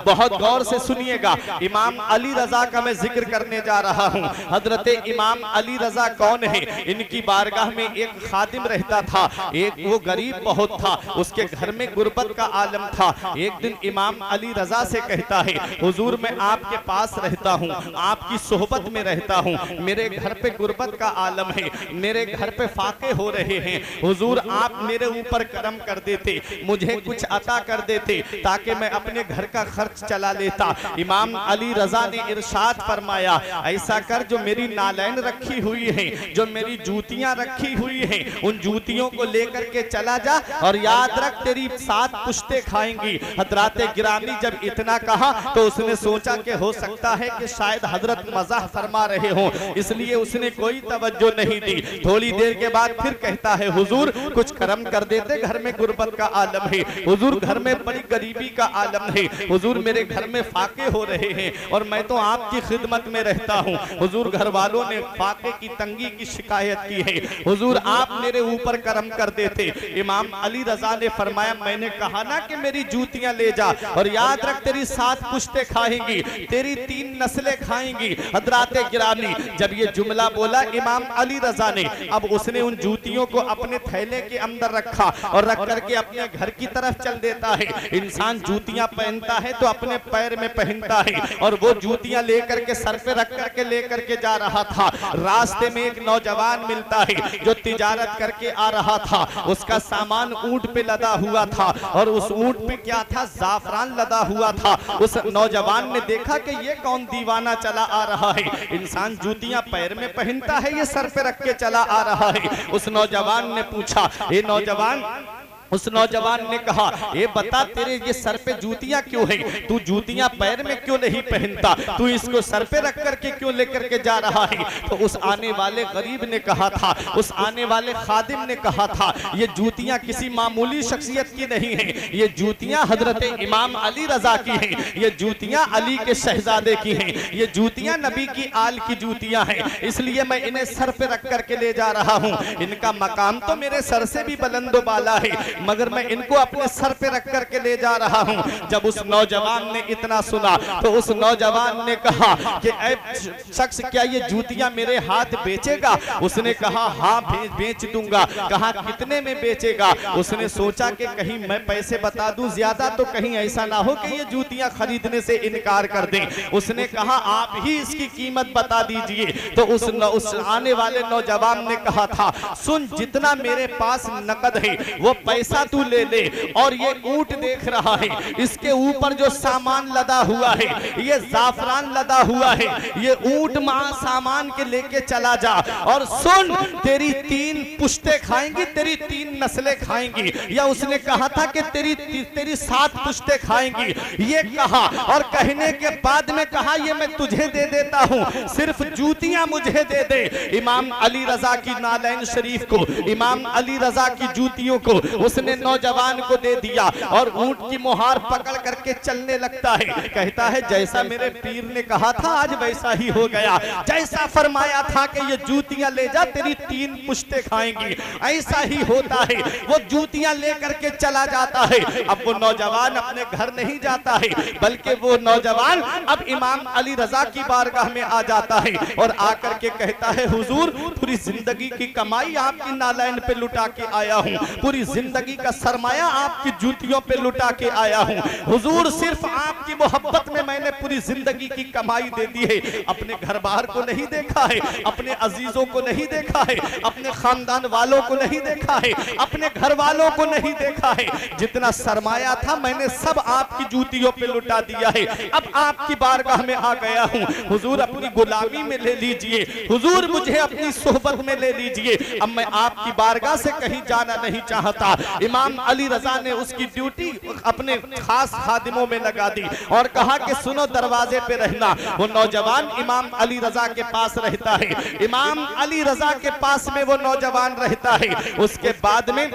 बहुत गौर से सुनिएगा। इमाम अली रजा का मैं जिक्र करने जा रहा हूँ। हजरत इमाम अली रजा कौन है? इनकी बारगाह में एक खादिम रहता था, एक वो गरीब बहुत था, उसके घर में गुर्बत का आलम था। एक दिन इमाम अली रजा से कहता है, हुजूर मैं आपके पास रहता हूँ, आपकी सोहबत में रहता हूँ, मेरे घर पे गुर्बत का आलम है, मेरे घर पे फाके हो रहे हैं, हुजूर आप मेरे ऊपर करम कर देते, मुझे कुछ अता कर देते ताकि मैं अपने घर का खर्च चला लेता। इमाम अली रजा ने इरशाद फरमाया, ऐसा कर, जो मेरी नालैन रखी हुई है, जो मेरी जूतियां रखी हुई हैं, उन जूतियों को लेकर के चला जा और याद रख तेरी 7 पुश्ते खाएंगी। हजरत गिरामी जब इतना कहा तो उसने सोचा कि हो सकता है कि शायद हजरत मजाक फरमा रहे हों, इसलिए उसने कोई तवज्जो नहीं दी। थोड़ी देर के बाद फिर कहता है, हुजूर कुछ करम कर देते, घर में गुर्बत का आलम है, हुजूर घर में बड़ी गरीबी का आलम है, हुजूर मेरे घर में फाके हो रहे हैं और मैं तो आपकी खिदमत में रहता हूँ। हुजूर घर वालों ने फाके की तंगी की शिकायत की है, हुजूर आप मेरे ऊपर करम कर देते। इमाम अली रजा ने फरमाया, मैंने कहा ना कि मेरी जूतियां ले जा और याद रख तेरी 7 पुश्ते खाएंगी, तेरी 3 नस्लें खाएंगी। हजरत गिरामी जब ये जुमला बोला इमाम अली रजा ने, अब उसने उन जूतियों को अपने थैले के अंदर रखा और रख करके अपने घर की तरफ चल देता है। इंसान जूतियां पहनता है तो अपने पैर में पहनता है और वो जूतियां लेकर के सर पे रख करके लेकर के जा रहा था। रास्ते में एक नौजवान मिलता है जो तिजारत करके आ रहा था, उसका सामान ऊंट पे लदा हुआ था और उस ऊंट पे क्या था, जाफरान लदा हुआ था। उस नौजवान ने देखा कि ये कौन दीवाना चला आ रहा है, इंसान जूतियां पैर में पहनता है, ये सर पे रख के चला आ रहा है। उस नौजवान ने पूछा, ये नौजवान, उस नौजवान ने कहा, ये बता तेरे ये सर पे जूतियां क्यों है, तू जूतियां पैर में क्यों नहीं पहनता, तू इसको सर पे रख करके क्यों लेकर के जा रहा है? तो उस आने वाले गरीब ने कहा था, उस आने वाले खादिम ने कहा था, ये जूतियां किसी मामूली शख्सियत की नहीं है, ये जूतियां हजरत इमाम अली रजा की हैं, ये जूतियां अली के शहजादे की हैं, ये जूतियां नबी की आल की जूतियां हैं, इसलिए मैं इन्हें सर पे रख करके ले जा रहा हूं। इनका मकाम तो मेरे सर से भी बुलंदो बाला है, मगर मैं इनको अपने सर पे रख करके ले जा रहा हूं। जब उस नौजवान ने इतना सुना तो उस नौजवान ने कहा कि ऐ शख्स, क्या ये जूतियां मेरे हाथ बेचेगा? उसने कहा, हाँ बेच दूंगा। कहा, कितने में बेचेगा? उसने सोचा कि कहीं मैं पैसे बता दूं ज्यादा तो कहीं ऐसा ना हो कि ये जूतियां खरीदने से इनकार कर दें। उसने कहा, आप ही इसकी कीमत बता दीजिए। तो उस आने वाले नौजवान ने कहा था, सुन, जितना मेरे पास नकद है वो पैसा तू ले ले, और ये ऊंट देख रहा है, इसके ऊपर जो सामान लदा हुआ है, ये जाफरान लदा हुआ है, ये ऊंट मां सामान के लेके चला जा, और सुन, तेरी 3 पुश्ते खाएंगी, तेरी 3 नस्लें खाएंगी। या उसने कहा था कि तेरी 7 पुश्ते खाएंगी। ये कहा और कहने के बाद में कहा, ये मैं तुझे दे देता हूं, सिर्फ जूतियां मुझे दे दे। इमाम अली रजा की नालैन शरीफ को, इमाम अली रजा की जूतियों को उसने नौजवान को दे दिया और ऊंट की मुहार पकड़ करके चलने लगता है। कहता है, जैसा मेरे पीर ने कहा था आज वैसा ही हो गया, जैसा फरमाया था कि ये जूतियां ले जा, तेरी 3 पुश्ते खाएंगी, ऐसा ही होता है। वो जूतियां लेकर के चला जाता है। अब वो नौजवान अपने घर नहीं जाता है, बल्कि वो नौजवान अब इमाम अली रजा की बारगाह में आ जाता है और आकर के कहता है, हुजूर पूरी जिंदगी की कमाई आपकी नालैन पे लुटा के आया हूँ, पूरी जिंदगी का सरमाया आपकी जूतियों पे लुटा के आया हूँ। हुजूर सिर्फ आपकी मोहब्बत में मैंने पूरी जिंदगी की कमाई दे दी है, अपने घर बाहर को नहीं देखा है, अपने अजीजों को नहीं देखा है, अपने खानदान वालों को नहीं देखा है, अपने घर वालों को नहीं देखा है। जितना सरमाया था मैंने सब आपकी जूतियों पे लुटा दिया है। अब आपकी बारगाह में आ गया हूँ, हुजूर अपनी गुलामी में ले लीजिए, हुजूर मुझे अपनी सोहबत में ले लीजिए। अब मैं आपकी बारगाह से कहीं जाना नहीं चाहता। इमाम अली रजा ने उसकी ड्यूटी अपने खास खादिमों में लगा दी और कहा कि सुनो, दरवाजे पे रहना। वो नौजवान इमाम अली रजा के पास रहता है, इमाम अली रजा के पास में वो नौजवान रहता है। उसके बाद में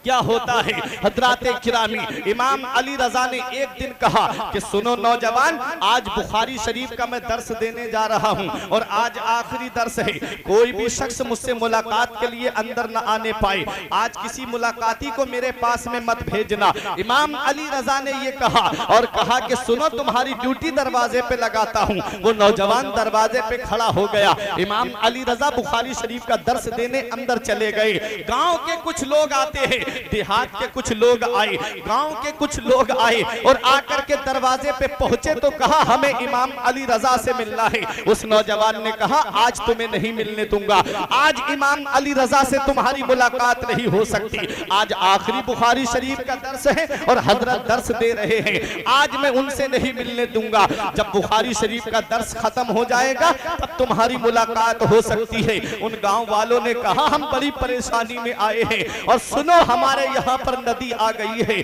क्या होता है हजराते किरामी, इमाम अली रजा ने एक दिन कहा कि सुनो नौजवान, आज बुखारी शरीफ का मैं दर्स देने जा रहा हूं और आज आखिरी दर्स है। कोई भी शख्स मुझसे मुलाकात के लिए अंदर न आने पाए, आज किसी मुलाकाती को मेरे पास में मत भेजना। इमाम अली रजा ने ये कहा और कहा कि सुनो, तुम्हारी ड्यूटी दरवाजे पे लगाता हूं। वो नौजवान दरवाजे पे खड़ा हो गया। इमाम अली रजा बुखारी शरीफ का दर्स देने अंदर चले गए। गांव के कुछ लोग आते हैं, देहात के कुछ लोग आए, गांव के कुछ लोग आए और आकर के दरवाजे पे पहुंचे तो कहा हमें इमाम अली रजा से मिलना है। उस नौजवान ने कहा आज तुम्हें नहीं मिलने दूंगा, आज इमाम अली रजा से तुम्हारी मुलाकात नहीं हो सकती। आज आखिरी बुखारी शरीफ का दर्स है और हजरत दर्स दे रहे हैं, आज मैं उनसे नहीं मिलने दूंगा। जब बुखारी शरीफ का दर्स खत्म हो जाएगा तब तुम्हारी मुलाकात हो सकती है। उन गांव वालों ने कहा हम बड़ी परेशानी में आए हैं और सुनो, हमारे यहाँ पर नदी आ गई है,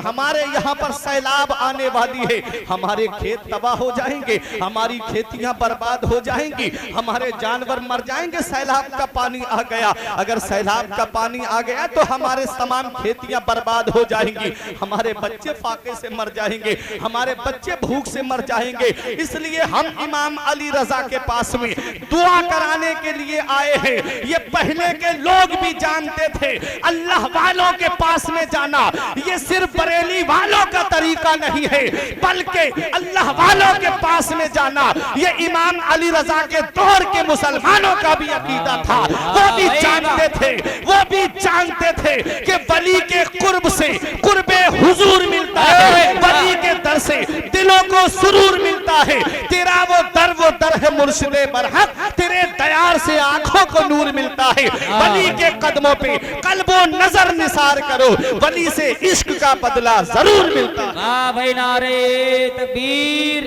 हमारे यहाँ पर सैलाब आने वाली है, हमारे खेत तबाह हो जाएंगे, हमारी खेतियां बर्बाद हो जाएंगी, हमारे जानवर मर जाएंगे। सैलाब का पानी आ गया, अगर सैलाब का पानी आ गया तो हमारे तमाम खेतियां बर्बाद हो जाएंगी, हमारे बच्चे फाके से मर जाएंगे, हमारे बच्चे भूख से मर जाएंगे। इसलिए हम इमाम अली रजा के पास में दुआ कराने के लिए आए हैं। ये पहले के लोग भी जानते थे, अल्लाह वालों के पास में जाना ये सिर्फ बरेली वालों का तरीका नहीं है, बल्कि अल्लाह वालों के पास में जाना ये इमाम अली रजा के दौर के मुसलमानों का भी अकीदा था। वो भी जानते थे, वो भी जानते थे कि वली के कुर्ब से कुर्बे हुजूर मिलता है, वली के दर से दिलों को सुरूर मिलता है। तेरा वो दर है मुर्शिदे बरहक, तेरे दयार से आंखों को नूर मिलता है। वली के कदमों पे कल्बो नजर निसार करो, वली से इश्क का बदला जरूर मिलता है। वाह भाई, नारे तकबीर,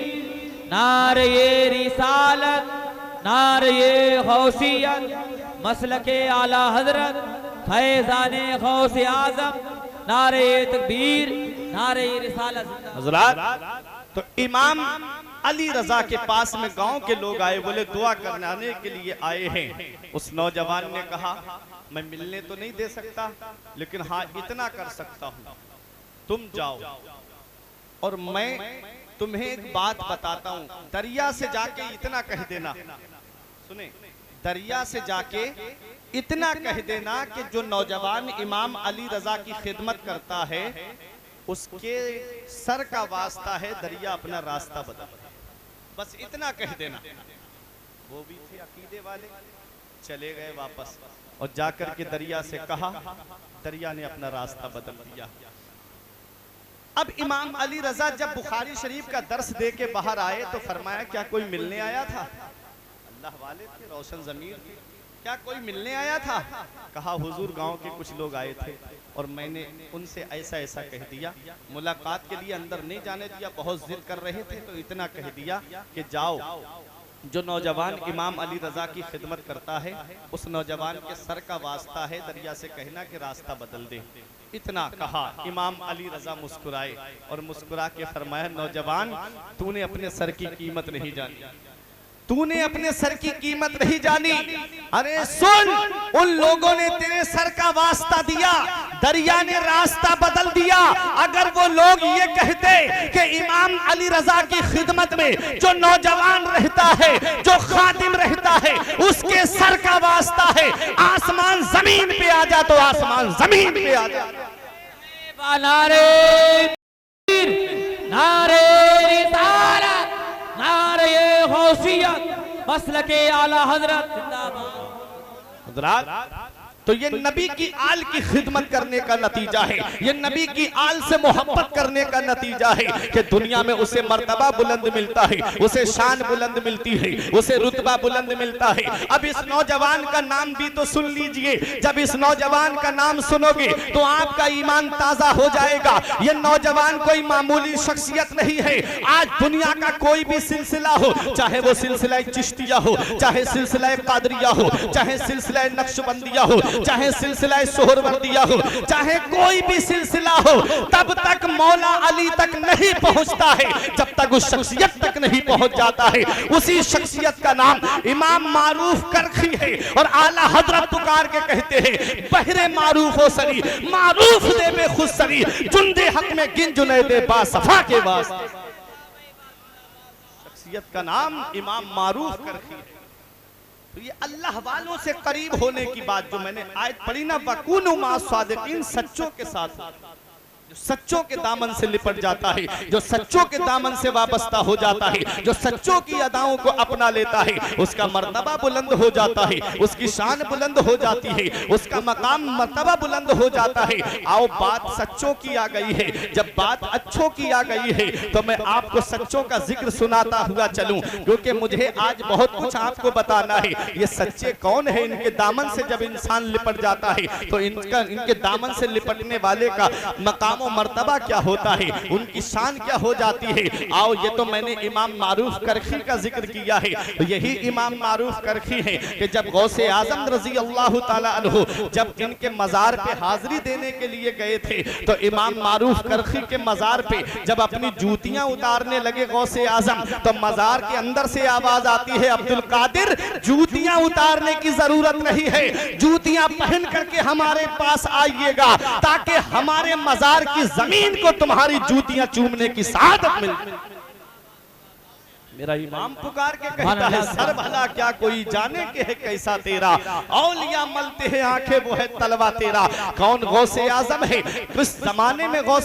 नारे रिसालत, नारे गौसियत, मसलके आला हजरत, फैजाने गौस आजम, नारे तकबीर, नारे रिसालत। हजरात, तो इमाम अली रजा के पास में गांव के लोग आए, बोले दुआ कराने के लिए आए हैं। उस नौजवान ने कहा मैं मिलने तो नहीं दे सकता, लेकिन हाँ इतना कर सकता हूँ, तुम जाओ और मैं तुम्हें एक बात बताता हूँ। दरिया से जाके इतना कह देना, सुने, दरिया से जाके इतना कह देना कि जो नौजवान इमाम अली रजा की खिदमत करता है उसके सर का वास्ता है दरिया अपना रास्ता बदल, बस इतना कह देना। वो भी थे अकीदे वाले, चले गए वापस और जाकर के दरिया से कहा, दरिया ने अपना रास्ता बदल दिया। अब इमाम अली रजा जब बुखारी शरीफ का दर्स दे के बाहर आए तो फरमाया क्या कोई मिलने आया था? अल्लाह वाले थे, रोशन ज़मीर थे, क्या कोई मिलने आया था? कहा हुजूर गांव के कुछ लोग आए थे और मैंने उनसे ऐसा ऐसा कह दिया, मुलाकात के लिए अंदर नहीं जाने दिया, बहुत जिद कर रहे थे तो इतना कह दिया कि जाओ, जो नौजवान इमाम अली रजा की खिदमत करता है उस नौजवान के सर का वास्ता है दरिया से कहना कि रास्ता बदल दे। इतना कहा, इमाम अली रजा मुस्कुराए और मुस्कुरा के फरमाया, नौजवान तूने अपने सर की कीमत नहीं जानी, तूने अपने सर की कीमत नहीं जानी। अरे सुन, उन लोगों ने तेरे सर का वास्ता दिया, दरिया ने रास्ता बदल दिया। अगर वो लोग ये कहते कि इमाम अली रजा की खिदमत में जो नौजवान रहता है, जो खादिम रहता है, उसके सर का वास्ता है आसमान जमीन पे आ जा तो आसमान जमीन पे आ जा। नारे नारे रिसालत, नारे गौसियत, मसलके आला हजरत जिंदाबाद। तो ये नबी की आल की खिदमत करने का नतीजा है, ये नबी की आल से मोहब्बत करने का नतीजा है कि दुनिया में उसे मर्तबा बुलंद मिलता है, उसे शान बुलंद मिलती है, उसे रुतबा बुलंद मिलता है। अब इस नौजवान का नाम भी तो सुन लीजिए, जब इस नौजवान का नाम सुनोगे तो आपका ईमान ताजा हो जाएगा। ये नौजवान कोई मामूली शख्सियत नहीं है। आज दुनिया का कोई भी सिलसिला हो, चाहे वो सिलसिला चिश्तिया हो, चाहे सिलसिला कादरिया हो, चाहे सिलसिला नक्शबंदिया हो, चाहे सिलसिला सोहरवर्दिया हो, चाहे कोई भी सिलसिला हो, तब तक मौला अली तक नहीं पहुंचता है जब तक उस शख्सियत तक नहीं पहुंच जाता है। उसी शख्सियत का नाम इमाम मारूफ करखी है और आला हजरत पुकार के कहते हैं, बहरे मारूफ हो सरी, मारूफ दे में खुद सरी, जुंदे हक में गिन जुनैदे बासफा के वास्ते। शख्सियत का नाम इमाम मारूफ करखी है। तो ये अल्लाह वालों से करीब होने की बात जो मैंने आयत पढ़ी ना, वकूनु मा सादिकीन, सच्चों के साथ, जो सच्चों के दामन से लिपट जाता है, जो सच्चों के दामन से वाबस्ता हो जाता है, जो सच्चों की अदाओं को अपना लेता है, उसका मर्तबा बुलंद हो जाता है, उसकी शान बुलंद हो जाती है, उसका मकाम मर्तबा बुलंद हो जाता है। आओ बात सच्चों की आ गई है, जब बात अच्छों की आ गई है तो मैं आपको सच्चों का जिक्र सुनाता हुआ चलूं, क्योंकि मुझे आज बहुत कुछ आपको बताना है। ये सच्चे कौन है, इनके दामन से जब इंसान लिपट जाता है तो इनके दामन से लिपटने वाले का मकाम और मर्तबा क्या होता है, उनकी शान क्या हो जाती है। आओ, ये तो मैंने इमाम मारूफ करखी का जिक्र किया है, तो यही इमाम मारूफ करखी है कि जब गौसे आजम रजी अल्लाह ताला अन्हु जब इनके मजार पे हाजिरी देने के लिए गए थे, तो इमाम मारूफ करखी के मजार पे जब अपनी जूतियां उतारने लगे गौसे आजम, तो मजार के अंदर से आवाज आती है, अब्दुल कादिर जूतियां उतारने की जरूरत नहीं है, जूतियां पहन करके हमारे पास आइएगा ताकि हमारे मजार की जमीन को तुम्हारी जूतियां चूमने की सादत मिले। मेरा इमाम पुकार के कहता है, सर भला क्या कोई जाने के है कैसा तेरा, औलिया मलते हैं आंखें वो है तलवा तेरा। कौन गौसे आजम है, किस जमाने में गौसे